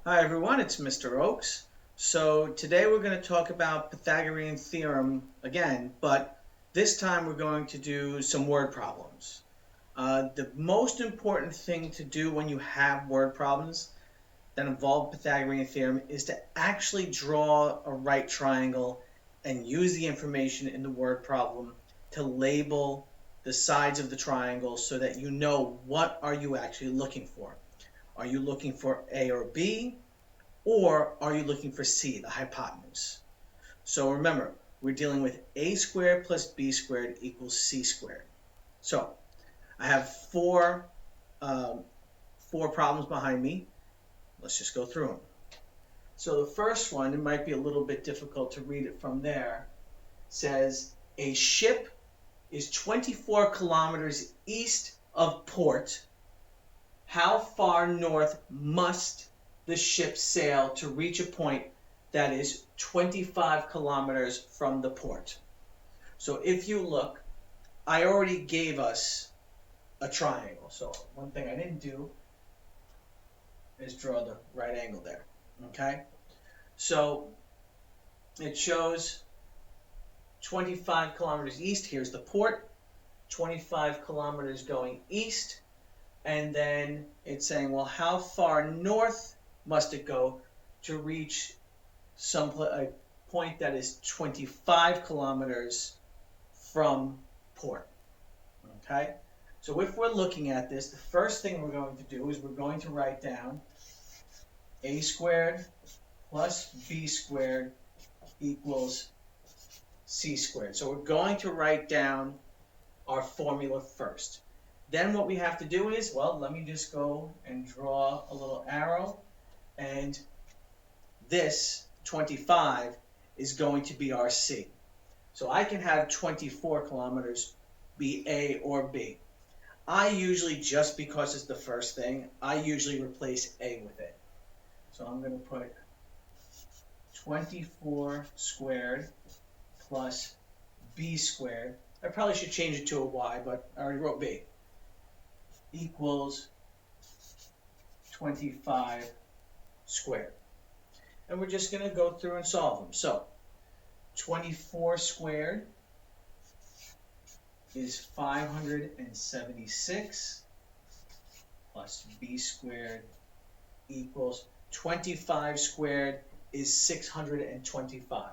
Hi everyone, it's Mr. Oakes. So today we're going to talk about Pythagorean Theorem again, but this time we're going to do some word problems. The most important thing to do when you have word problems that involve Pythagorean Theorem is to actually draw a right triangle and use the information in the word problem to label the sides of the triangle so that you know what are you actually looking for. Are you looking for A or B? Or are you looking for C, the hypotenuse? So remember, we're dealing with A squared plus B squared equals C squared. So I have four problems behind me. Let's just go through them. So the first one, it might be a little bit difficult to read it from there, says a ship is 24 kilometers east of port. How far north must the ship sail to reach a point that is 25 kilometers from the port? So if you look, I already gave us a triangle. So one thing I didn't do is draw the right angle there. Okay? So it shows 25 kilometers east. Here's the port. 25 kilometers going east. And then it's saying, well, how far north must it go to reach a point that is 25 kilometers from port? Okay? So if we're looking at this, the first thing we're going to do is we're going to write down a squared plus b squared equals c squared. So we're going to write down our formula first. Then what we have to do is, well, let me just go and draw a little arrow, and this 25 is going to be our C. So I can have 24 kilometers be A or B. I usually, just because it's the first thing, I usually replace A with it. So I'm going to put 24 squared plus B squared. I probably should change it to a Y, but I already wrote B. Equals 25 squared. And we're just going to go through and solve them. So 24 squared is 576 plus b squared equals 25 squared is 625.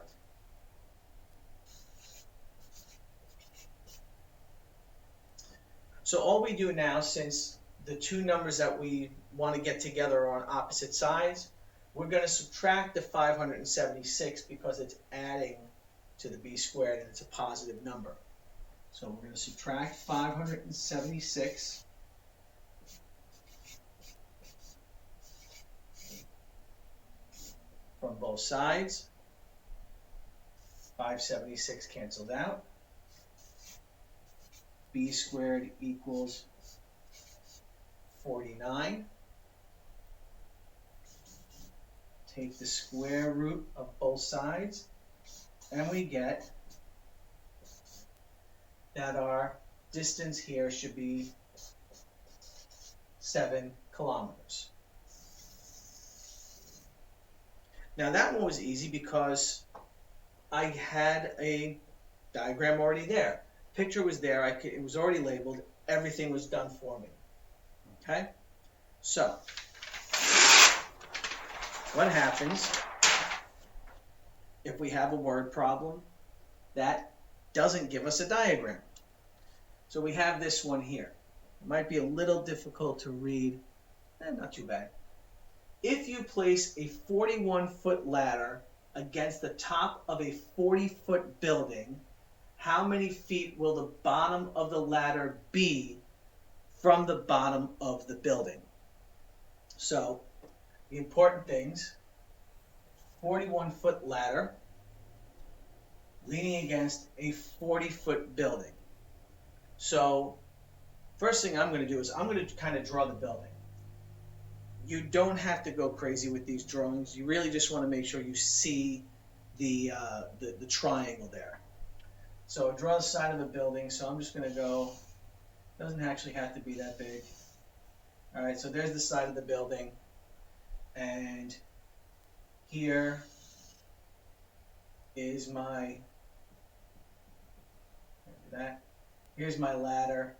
So all we do now, since the two numbers that we want to get together are on opposite sides, we're going to subtract the 576 because it's adding to the b squared and it's a positive number. So we're going to subtract 576 from both sides. 576 canceled out. B squared equals 49. Take the square root of both sides, and we get that our distance here should be 7 kilometers. Now that one was easy because I had a diagram already there. Picture was there, it was already labeled, everything was done for me. Okay? So, what happens if we have a word problem that doesn't give us a diagram? So we have this one here. It might be a little difficult to read, not too bad. If you place a 41-foot ladder against the top of a 40-foot building, how many feet will the bottom of the ladder be from the bottom of the building? So, the important things, 41-foot ladder leaning against a 40-foot building. So, first thing I'm going to do is I'm going to kind of draw the building. You don't have to go crazy with these drawings. You really just want to make sure you see the triangle there. So draw the side of the building. So I'm just going to go, doesn't actually have to be that big. All right, so there's the side of the building. And here is my, here's my ladder.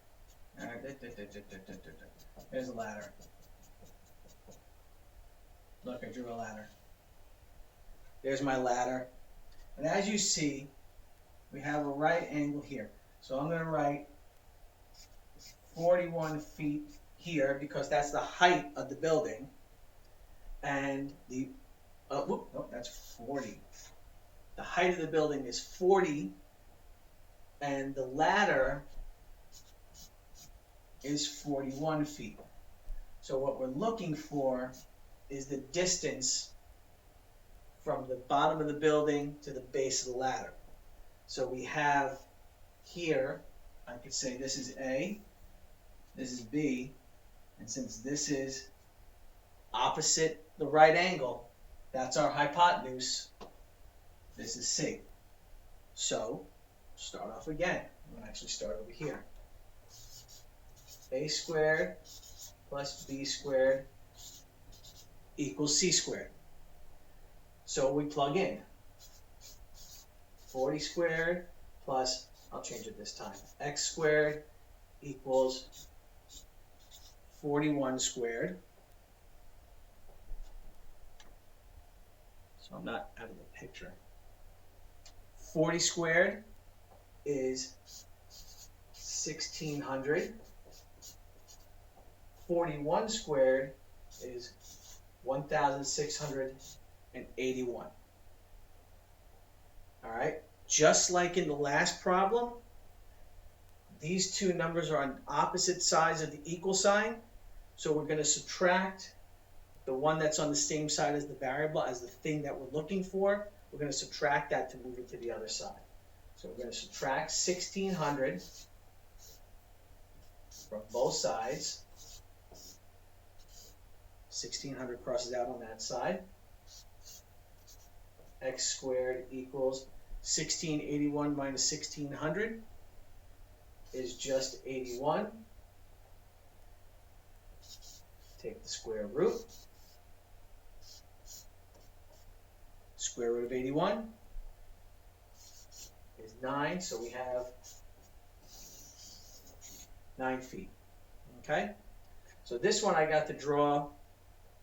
There's a ladder. Look, I drew a ladder. There's my ladder. And as you see, we have a right angle here. So I'm going to write 41 feet here because that's the height of the building. And the, no, that's 40. The height of the building is 40, and the ladder is 41 feet. So what we're looking for is the distance from the bottom of the building to the base of the ladder. So we have here, I could say this is A, this is B, and since this is opposite the right angle, that's our hypotenuse, this is C. So, start off again. I'm going to actually start over here. A squared plus B squared equals C squared. So we plug in 40 squared plus, I'll change it this time, x squared equals 41 squared. So I'm not out of the picture. 40 squared is 1600. 41 squared is 1681. All right, just like in the last problem, these two numbers are on opposite sides of the equal sign. So we're going to subtract the one that's on the same side as the variable, as the thing that we're looking for. We're going to subtract that to move it to the other side. So we're going to subtract 1600 from both sides. 1600 crosses out on that side. X squared equals 1681 minus 1600 is just 81. Take the square root. Square root of 81 is 9, so we have 9 feet. Okay? So this one I got to draw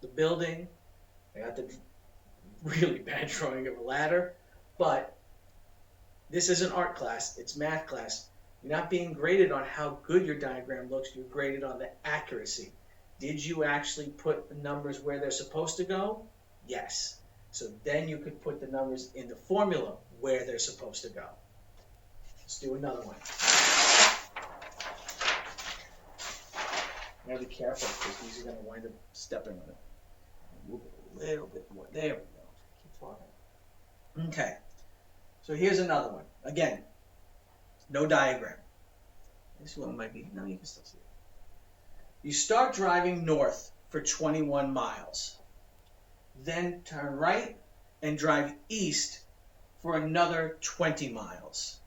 the building. I got the really bad drawing of a ladder, but this is an art class, it's math class. You're not being graded on how good your diagram looks, you're graded on the accuracy. Did you actually put the numbers where they're supposed to go? Yes. So then you could put the numbers in the formula where they're supposed to go. Let's do another one. You gotta be careful because these are going to wind up stepping on it. Move it a little bit more. There we go. Keep talking. Okay. So here's another one. Again, no diagram. This one might be, no, you can still see it. You start driving north for 21 miles. Then turn right and drive east for another 20 miles.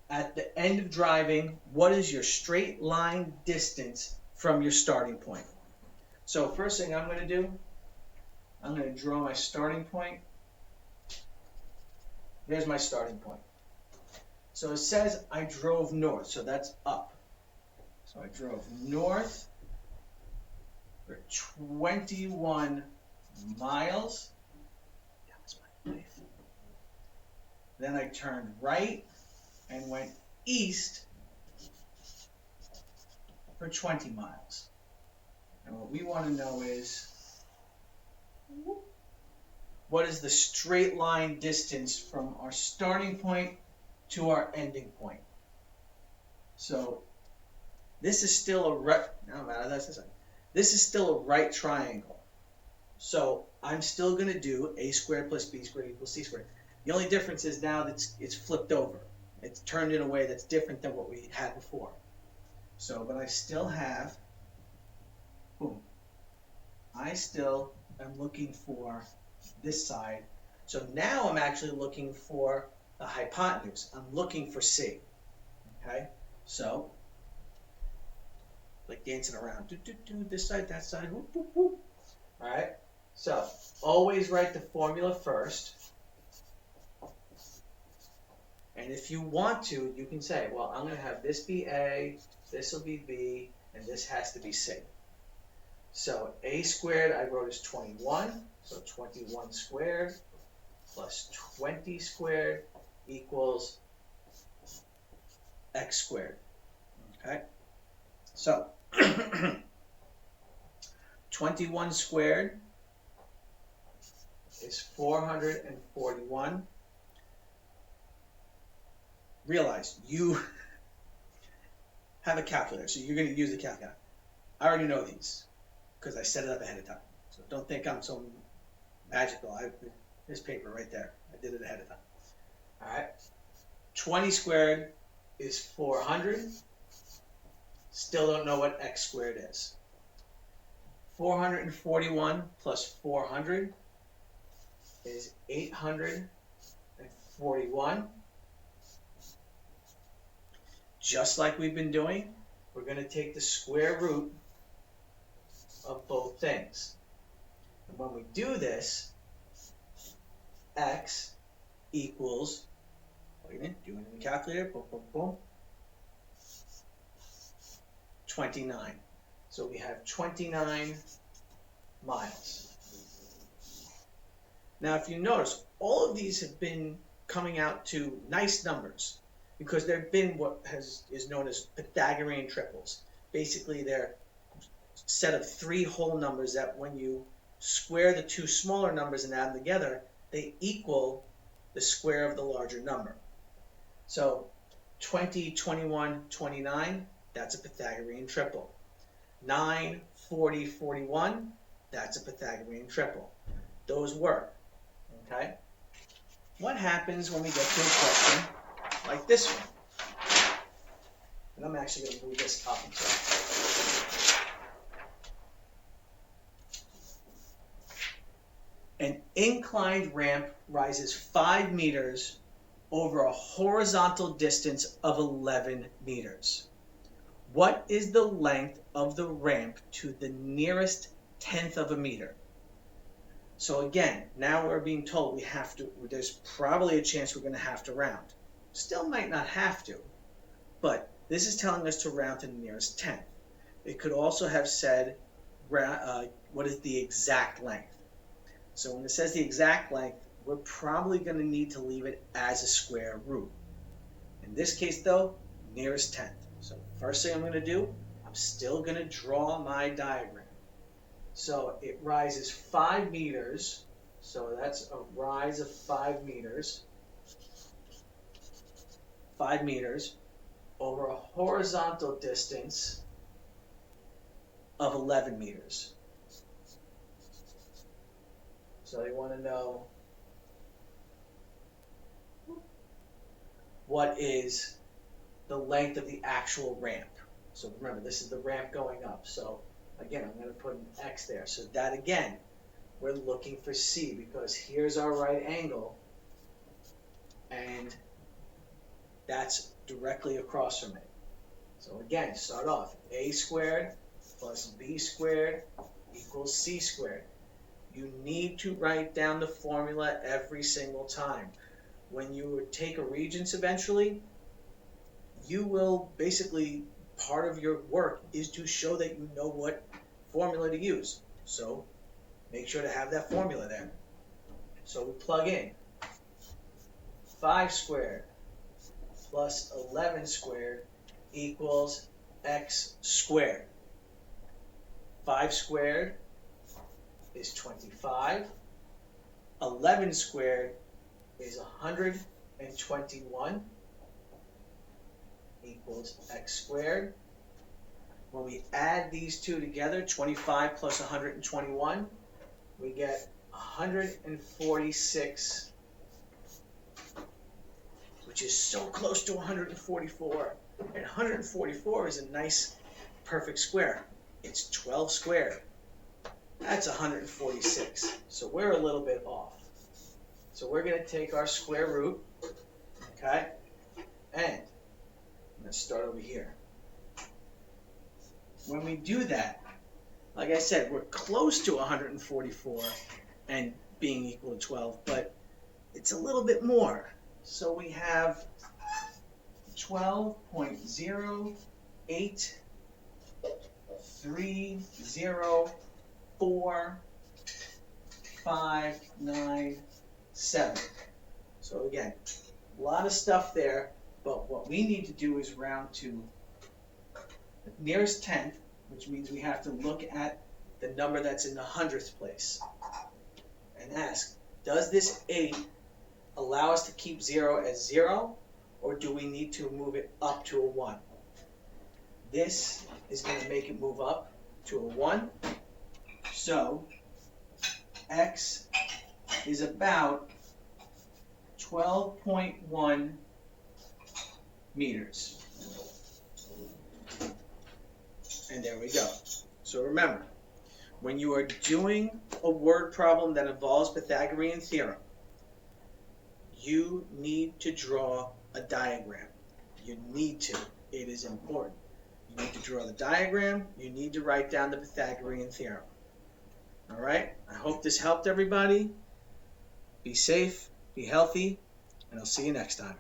At the end of driving, what is your straight line distance from your starting point? So first thing I'm going to do, I'm going to draw my starting point. There's my starting point. So it says I drove north, so that's up. So I drove north for 21 miles. That was my knife. Then I turned right and went east for 20 miles. And what we want to know is, what is the straight line distance from our starting point to our ending point? So this is still a right, no matter, this is still a right triangle. So I'm still going to do a squared plus b squared equals c squared. The only difference is now that it's flipped over. It's turned in a way that's different than what we had before. So, but I still have, boom, I still am looking for this side. So now I'm actually looking for the hypotenuse. I'm looking for C. Okay? So, like dancing around. Do, do, do, this side, that side. Whoop, whoop, whoop. All right? So always write the formula first. And if you want to, you can say, well, I'm going to have this be A, this will be B, and this has to be C. So A squared I wrote as 21, so 21 squared plus 20 squared equals x squared. Okay, so 21 squared is 441. Realize you have a calculator, so you're going to use the calculator. I already know these because I set it up ahead of time. So don't think I'm so magical. There's paper right there. I did it ahead of time. All right. 20 squared is 400. Still don't know what x squared is. 441 plus 400 is 841. Just like we've been doing, we're going to take the square root of both things. And when we do this, x equals, do it in the calculator, boom, boom, boom, 29. So we have 29 miles. Now, if you notice, all of these have been coming out to nice numbers because they've been what is known as Pythagorean triples. Basically, they're a set of 3 whole numbers that when you square the 2 smaller numbers and add them together, they equal the square of the larger number. So 20, 21, 29, that's a Pythagorean triple. 9, 40, 41, that's a Pythagorean triple. Those work. Okay? What happens when we get to a question like this one? And I'm actually going to move this up until an inclined ramp rises 5 meters over a horizontal distance of 11 meters. What is the length of the ramp to the nearest tenth of a meter? So again, now we're being told we have to, there's probably a chance we're going to have to round. Still might not have to, but this is telling us to round to the nearest tenth. It could also have said, what is the exact length? So when it says the exact length, we're probably going to need to leave it as a square root. In this case though, nearest tenth. So first thing I'm going to do, I'm still going to draw my diagram. So it rises 5 meters, so that's a rise of 5 meters. 5 meters over a horizontal distance of 11 meters. So they want to know what is the length of the actual ramp. So remember, this is the ramp going up. So again, I'm going to put an X there. So that again, we're looking for C because here's our right angle and that's directly across from it. So again, start off, A squared plus B squared equals C squared. You need to write down the formula every single time. When you take a Regents eventually, you will basically, part of your work is to show that you know what formula to use. So make sure to have that formula there. So we plug in 5 squared plus 11 squared equals x squared. 5 squared is 25. 11 squared is 121 equals x squared. When we add these two together, 25 plus 121, we get 146, which is so close to 144. And 144 is a nice, perfect square. It's 12 squared. That's 146. So we're a little bit off. So we're going to take our square root, okay, and I'm going to start over here. When we do that, Like I said, we're close to 144 and being equal to 12, but it's a little bit more. So we have 12.083045997. So again, a lot of stuff there, but what we need to do is round to the nearest tenth, which means we have to look at the number that's in the hundredth place and ask, does this 8 allow us to keep 0 as 0, or do we need to move it up to a 1? This is going to make it move up to a 1. So x is about 12.1 meters. And there we go. So remember, when you are doing a word problem that involves Pythagorean theorem, you need to draw a diagram. You need to. It is important. You need to draw the diagram. You need to write down the Pythagorean theorem. All right? I hope this helped everybody. Be safe, be healthy, and I'll see you next time.